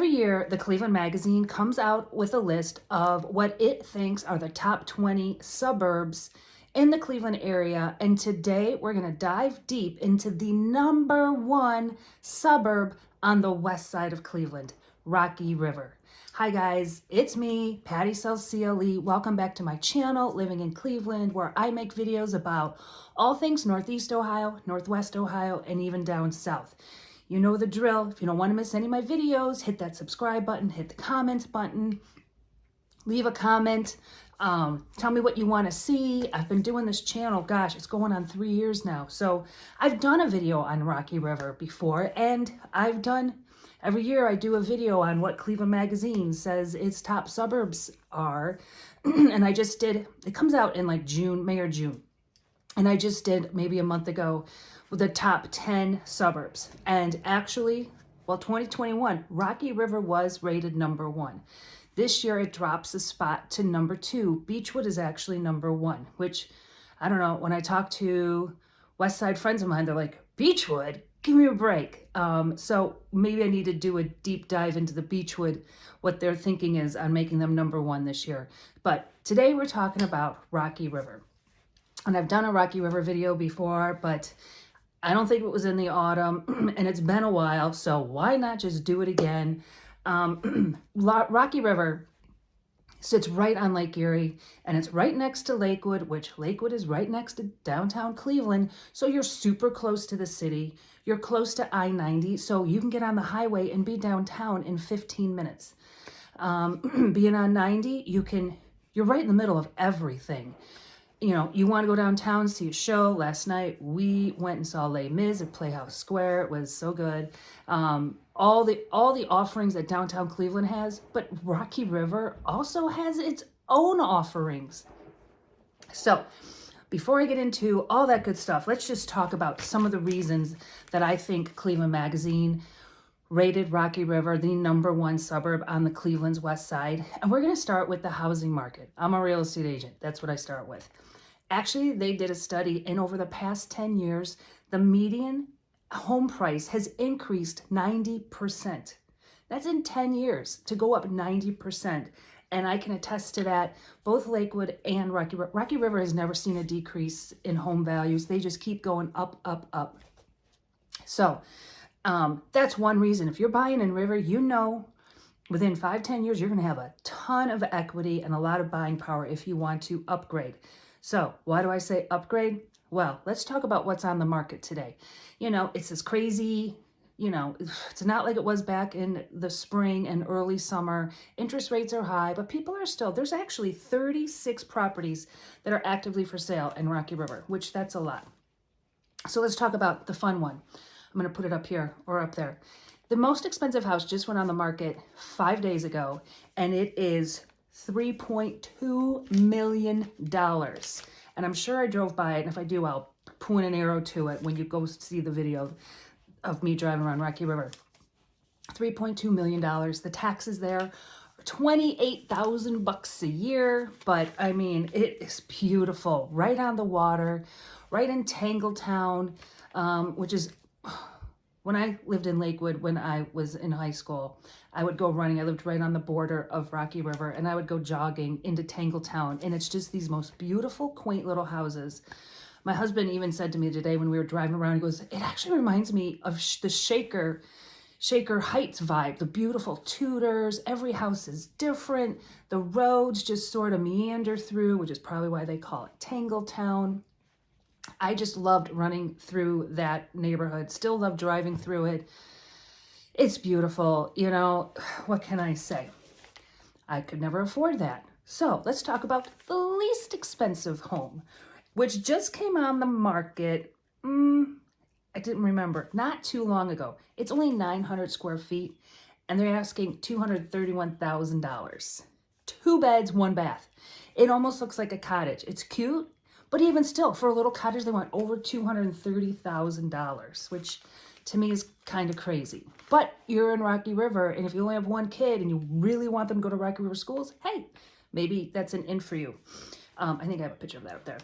Every year, the Cleveland Magazine comes out with a list of what it thinks are the top 20 suburbs in the Cleveland area. And today we're going to dive deep into the number one suburb on the west side of Cleveland, Rocky River. Hi guys, it's me, Patty Sells CLE. Welcome back to my channel, Living in Cleveland, where I make videos about all things Northeast Ohio, Northwest Ohio, and even down south. You know the drill. If you don't want to miss any of my videos, hit that subscribe button, hit the comments button, leave a comment. Tell me what you want to see. I've been doing this channel, gosh, it's going on 3 years now. So I've done a video on Rocky River before, and every year I do a video on what Cleveland Magazine says its top suburbs are. And I just did, it comes out in like May or June. And I just did maybe a month ago with the top 10 suburbs. And actually, 2021, Rocky River was rated number one. This year it drops a spot to number two. Beachwood is actually number one, which I don't know. When I talk to Westside friends of mine, they're like, Beachwood? Give me a break. So maybe I need to do a deep dive into the Beachwood, what their thinking is on making them number one this year. But today we're talking about Rocky River. And I've done a Rocky River video before, but I don't think it was in the autumn, and it's been a while, so why not just do it again? Rocky River sits right on Lake Erie, and it's right next to Lakewood, which Lakewood is right next to downtown Cleveland, so you're super close to the city. You're close to I-90, so you can get on the highway and be downtown in 15 minutes. Being on 90, you're right in the middle of everything. You know, you want to go downtown, see a show. Last night we went and saw Les Mis at Playhouse Square. It was so good. All the offerings that downtown Cleveland has, but Rocky River also has its own offerings. So before I get into all that good stuff, let's just talk about some of the reasons that I think Cleveland Magazine rated Rocky River the number one suburb on the Cleveland's west side. And we're going to start with the housing market. I'm a real estate agent. That's what I start with. Actually, they did a study, and over the past 10 years, the median home price has increased 90%. That's in 10 years to go up 90%. And I can attest to that. Both Lakewood and Rocky River has never seen a decrease in home values. They just keep going up, up, up. So that's one reason. If you're buying in River, you know within 5-10 years, you're going to have a ton of equity and a lot of buying power if you want to upgrade. So why do I say upgrade? Well, let's talk about what's on the market today. You know, it's this crazy, it's not like it was back in the spring and early summer. Interest rates are high, but people are still, there's actually 36 properties that are actively for sale in Rocky River, which that's a lot. So let's talk about the fun one. I'm going to put it up here or up there. The most expensive house just went on the market 5 days ago, and it is $3.2 million. And I'm sure I drove by it, and if I do, I'll point an arrow to it when you go see the video of me driving around Rocky River. $3.2 million. The taxes there are $28,000 a year, but I mean, it is beautiful. Right on the water, right in Tangletown, which is... When I lived in Lakewood, when I was in high school, I would go running. I lived right on the border of Rocky River, and I would go jogging into Tangletown, and it's just these most beautiful, quaint little houses. My husband even said to me today when we were driving around, he goes, it actually reminds me of the Shaker Heights vibe, the beautiful Tudors. Every house is different. The roads just sort of meander through, which is probably why they call it Tangletown. I just loved running through that neighborhood, still love driving through it. It's beautiful. You know, what can I say? I could never afford that. So let's talk about the least expensive home, which just came on the market. I didn't remember, not too long ago. It's only 900 square feet, and they're asking $231,000. 2 beds, 1 bath. It almost looks like a cottage. It's cute. But even still, for a little cottage, they want over $230,000, which to me is kind of crazy. But you're in Rocky River, and if you only have one kid and you really want them to go to Rocky River schools, hey, maybe that's an in for you. I think I have a picture of that up there.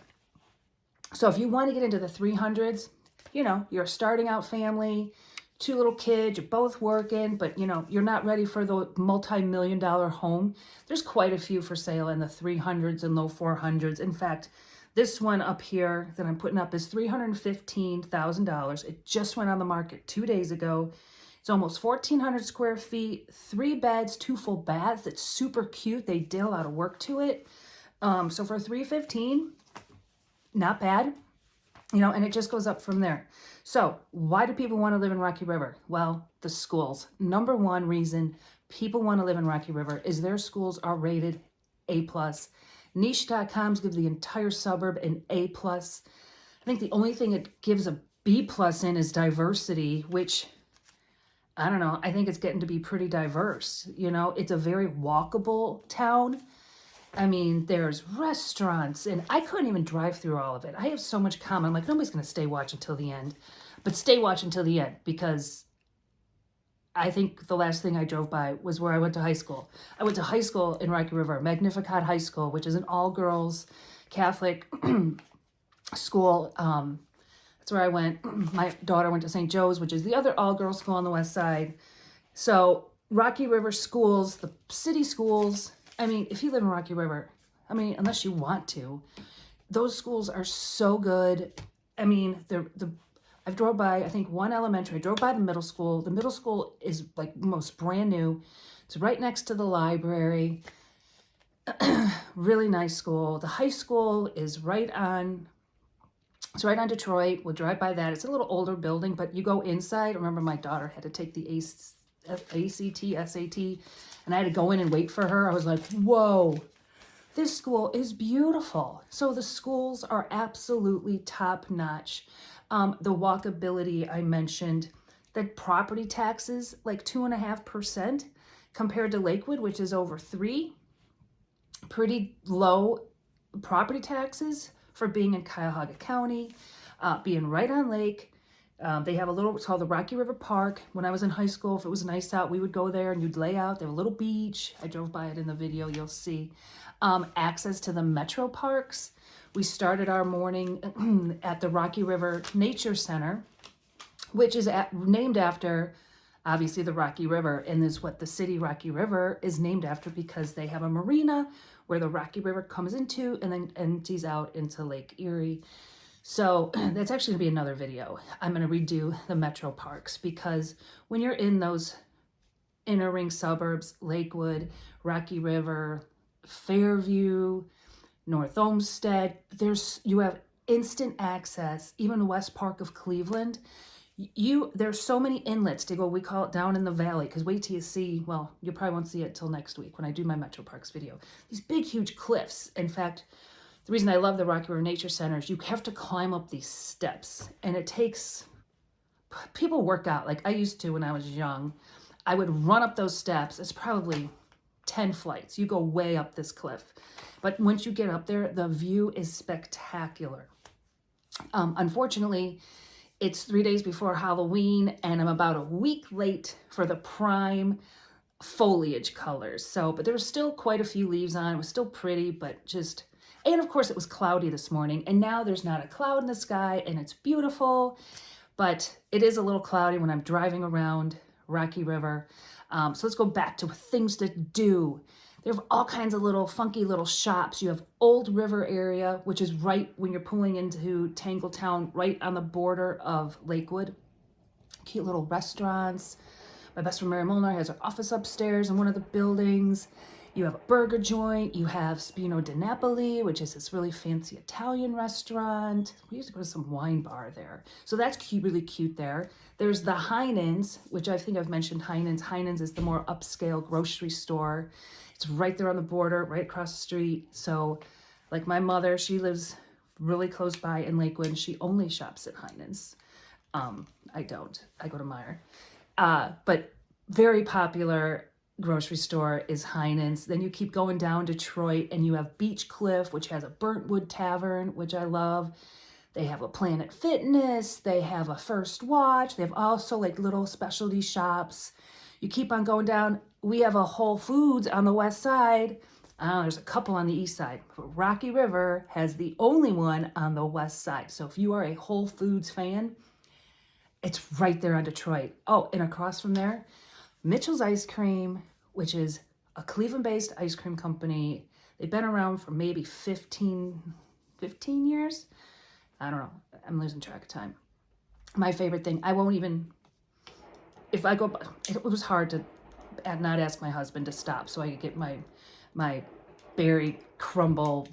So if you want to get into the 300s, you're a starting out family, two little kids, you're both working, but you know, you're not ready for the multi-million-dollar home. There's quite a few for sale in the 300s and low 400s. In fact, this one up here that I'm putting up is $315,000. It just went on the market 2 days ago. It's almost 1,400 square feet, 3 beds, 2 full baths. It's super cute. They did a lot of work to it. So for $315,000, not bad. You know, and it just goes up from there. So why do people want to live in Rocky River? Well, the schools. Number one reason people want to live in Rocky River is their schools are rated A+. Niche.com's give the entire suburb an A+. I think the only thing it gives a B+ in is diversity, which, I don't know, I think it's getting to be pretty diverse. You know, it's a very walkable town. I mean, there's restaurants, and I couldn't even drive through all of it. I have so much comment. I'm like, nobody's going to stay watch until the end. But stay watch until the end, because I think the last thing I drove by was where I went to high school. I went to high school in Rocky River, Magnificat High School, which is an all-girls Catholic school. That's where I went. My daughter went to St. Joe's, which is the other all-girls school on the west side. So Rocky River schools, the city schools, I mean, if you live in Rocky River, I mean, unless you want to, those schools are so good. I mean, I've drove by, I think, one elementary. I drove by the middle school. The middle school is like most brand new. It's right next to the library. Really nice school. The high school is right on Detroit. We'll drive by that. It's a little older building, but you go inside. I remember my daughter had to take the ACT, SAT, and I had to go in and wait for her. I was like, whoa, this school is beautiful. So the schools are absolutely top notch. The walkability I mentioned, the property taxes, like 2.5% compared to Lakewood, which is over 3%. Pretty low property taxes for being in Cuyahoga County, being right on lake. They have a little, it's called the Rocky River Park. When I was in high school, if it was nice out, we would go there and you'd lay out. They have a little beach. I drove by it in the video, you'll see. Access to the metro parks. We started our morning at the Rocky River Nature Center, which is named after, obviously, the Rocky River, and is what the city Rocky River is named after, because they have a marina where the Rocky River comes into and then empties out into Lake Erie. So that's actually gonna be another video. I'm gonna redo the metro parks, because when you're in those inner ring suburbs, Lakewood, Rocky River, Fairview, North Olmsted, you have instant access. Even West Park of Cleveland, there's so many inlets to go. We call it down in the valley, because wait till you see, well, you probably won't see it till next week when I do my metro parks video. These big, huge cliffs. In fact, the reason I love the Rocky River Nature Center is you have to climb up these steps, and it takes, people work out. Like I used to when I was young. I would run up those steps. It's probably 10 flights. You go way up this cliff. But once you get up there, the view is spectacular. Unfortunately, it's 3 days before Halloween, and I'm about a week late for the prime foliage colors. So, but there was still quite a few leaves on. It was still pretty, but just, and of course it was cloudy this morning, and now there's not a cloud in the sky, and it's beautiful, but it is a little cloudy when I'm driving around Rocky River. So let's go back to things to do. They have all kinds of little funky little shops. You have Old River area, which is right when you're pulling into Tangletown, right on the border of Lakewood. Cute little restaurants. My best friend Mary Molnar has her office upstairs in one of the buildings. You have a burger joint. You have Spino di Napoli, which is this really fancy Italian restaurant. We used to go to some wine bar there. So that's cute, really cute there. There's the Heinen's, which I think I've mentioned Heinen's. Heinen's is the more upscale grocery store. It's right there on the border, right across the street. So like my mother, she lives really close by in Lakewood. She only shops at Heinen's. I don't. I go to Meijer. But very popular grocery store is Heinen's. Then you keep going down Detroit and you have Beach Cliff, which has a Burnt Wood Tavern, which I love. They have a Planet Fitness. They have a First Watch. They have also like little specialty shops. You keep on going down. We have a Whole Foods on the west side. There's a couple on the east side. But Rocky River has the only one on the west side. So if you are a Whole Foods fan, It's right there on Detroit. Oh, and across from there, Mitchell's Ice Cream, which is a Cleveland-based ice cream company. They've been around for maybe 15 years. I don't know. I'm losing track of time. My favorite thing, I won't even, if I go, it was hard to not ask my husband to stop so I could get my berry crumble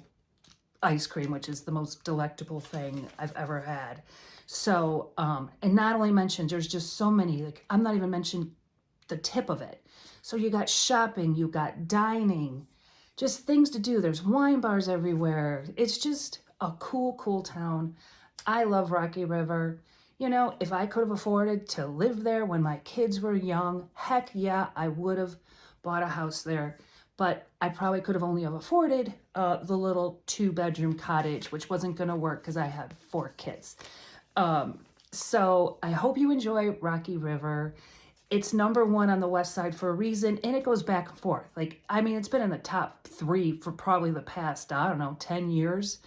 ice cream, which is the most delectable thing I've ever had. So, and not only mentioned, there's just so many, like, I'm not even mentioning the tip of it. So you got shopping, you got dining, just things to do. There's wine bars everywhere. It's just a cool town. I love Rocky River. You know, if I could have afforded to live there when my kids were young, heck yeah, I would have bought a house there. But I probably could have only have afforded the little 2-bedroom cottage, which wasn't going to work because I had 4 kids. So I hope you enjoy Rocky River. It's #1 on the west side for a reason, and it goes back and forth. Like, I mean, it's been in the top 3 for probably the past, I don't know, 10 years.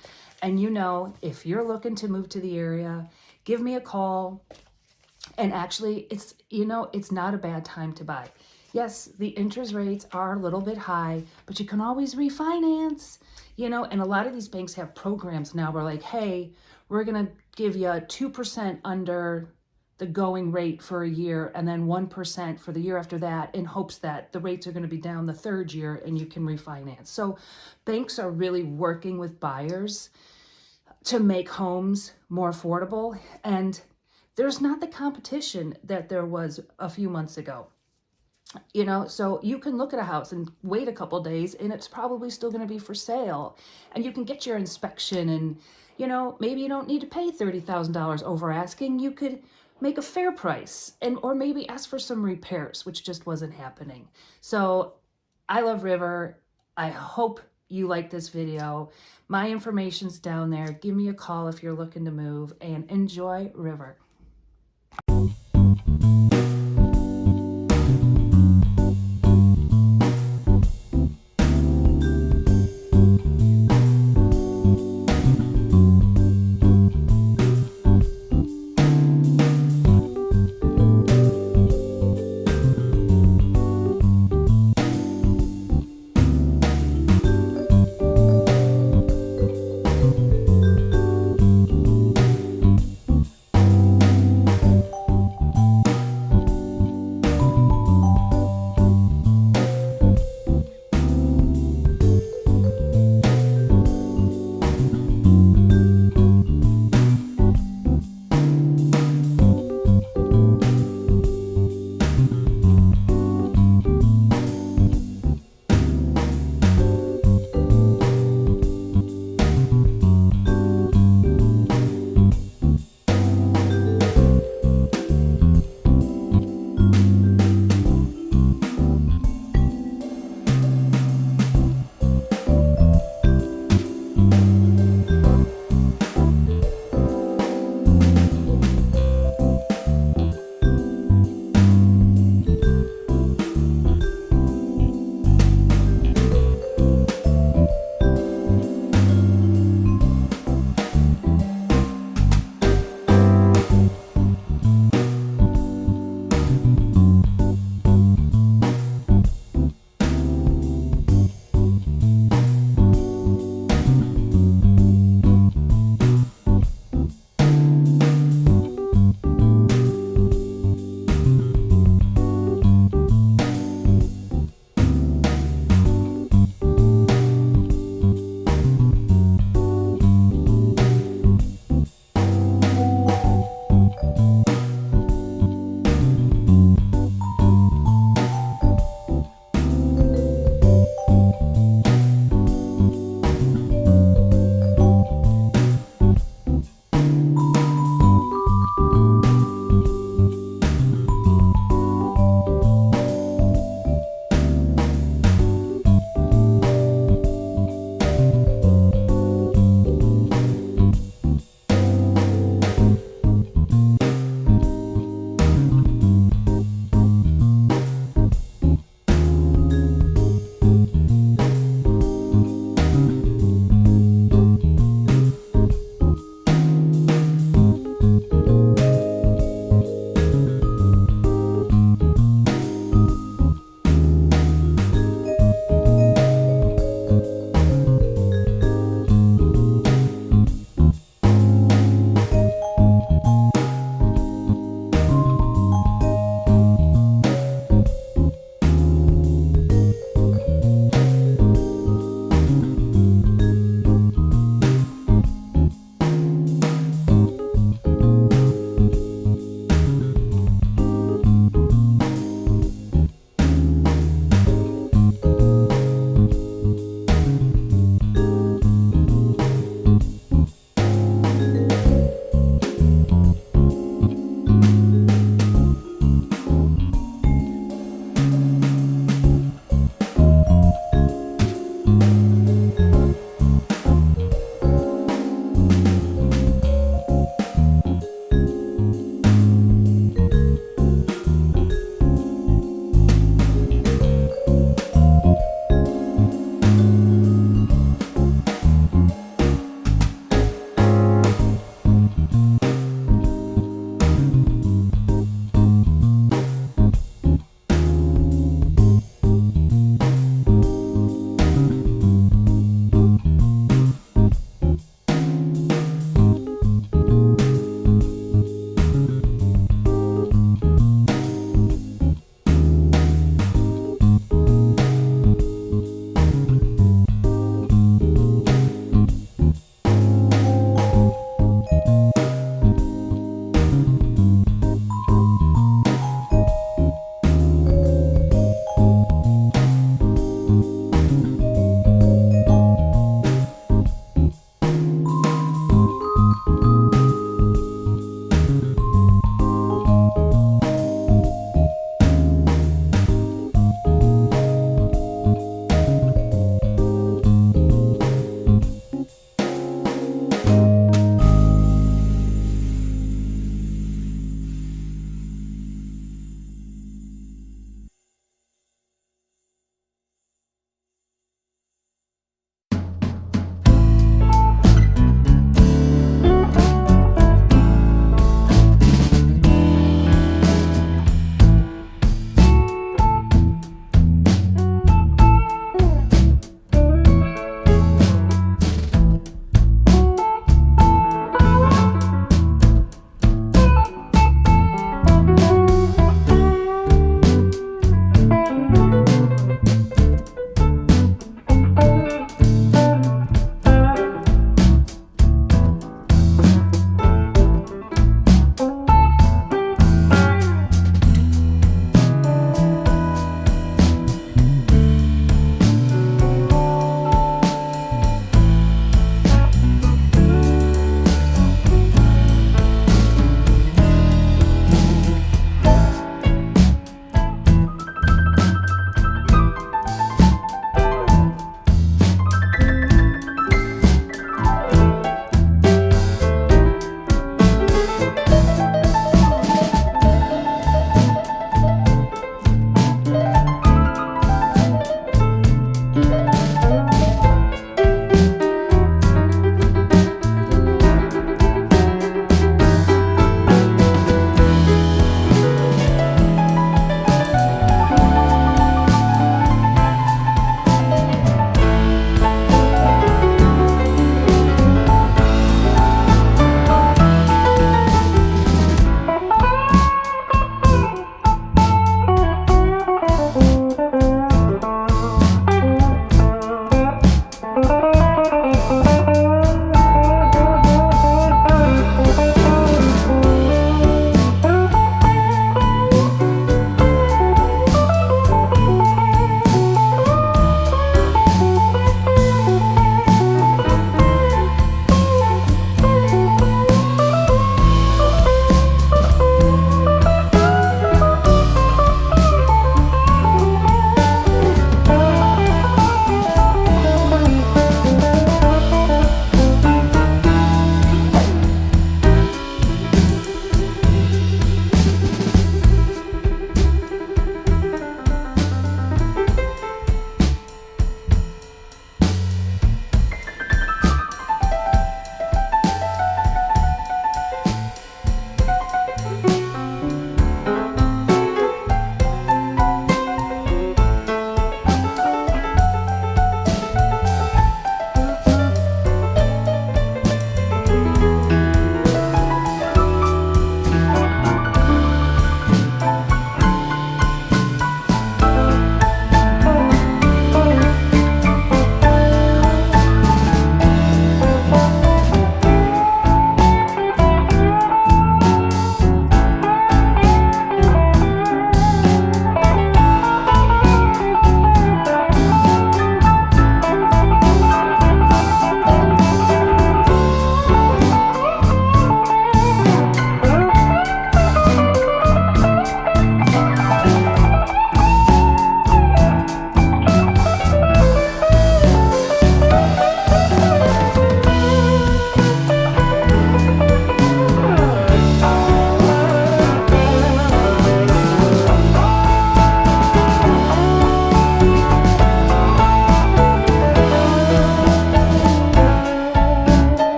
And you know, if you're looking to move to the area, give me a call. And actually, it's, you know, it's not a bad time to buy. Yes, the interest rates are a little bit high, but you can always refinance, you know, and a lot of these banks have programs now where like, hey, we're going to give you 2% under the going rate for a year and then 1% for the year after that in hopes that the rates are going to be down the 3rd year and you can refinance. So banks are really working with buyers to make homes more affordable, and there's not the competition that there was a few months ago. You know, so you can look at a house and wait a couple days and it's probably still going to be for sale, and you can get your inspection, and you know, maybe you don't need to pay $30,000 over asking. You could make a fair price, and or maybe ask for some repairs, which just wasn't happening. So I love River. I hope you like this video. My information's down there. Give me a call if you're looking to move, and enjoy River.